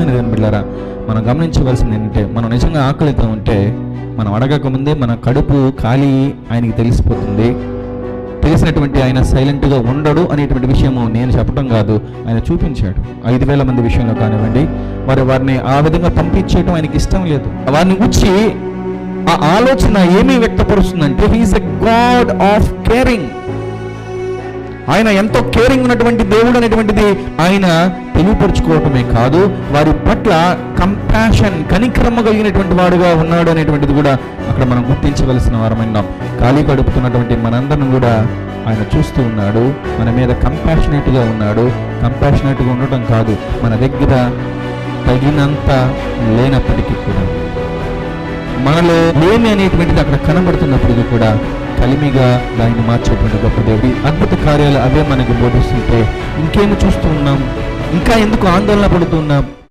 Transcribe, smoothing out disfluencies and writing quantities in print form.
ముఖ్యమైనది బిడ్డలారా, మనం గమనించవలసింది ఏంటంటే, మనం నిజంగా ఆకలితో ఉంటే మనం అడగకముందే మన కడుపు ఖాళీ ఆయనకి తెలిసిపోతుంది. తెలిసినటువంటి ఆయన సైలెంట్గా ఉండడు అనేటువంటి విషయము నేను చెప్పడం కాదు, ఆయన చూపించాడు. 5,000 మంది విషయంలో కానివ్వండి, వారిని ఆ విధంగా పంపించేయడం ఆయనకి ఇష్టం లేదు. వారిని గురించి ఆ ఆలోచన ఏమీ వ్యక్తపరుస్తుందంటే, he is a god of caring. ఆయన ఎంతో కేరింగ్ ఉన్నటువంటి దేవుడు అనేటువంటిది ఆయన తెలియపరుచుకోవటమే కాదు, వారి పట్ల కంపాషన్, కనికరమ కలిగినటువంటి వాడుగా ఉన్నాడు అనేటువంటిది కూడా అక్కడ మనం గుర్తించవలసిన వారమైనాం. ఖాళీ కడుపుతున్నటువంటి మనందరం కూడా ఆయన చూస్తూ ఉన్నాడు, మన మీద కంపాషనేట్గా ఉన్నాడు. కంపాషనేట్గా ఉండటం కాదు, మన దగ్గర తగినంత లేనప్పటికీ కూడా, మనలో లేమి అనేటువంటిది అక్కడ కనబడుతున్నప్పటికీ కూడా కలిమిగా దాన్ని మార్చేటువంటి గొప్ప దేవుడి అద్భుత కార్యాలు అవే మనకు బోధిస్తుంటే ఇంకేమి చూస్తూ ఉన్నాం? ఇంకా ఎందుకు ఆందోళన పడుతున్నాం?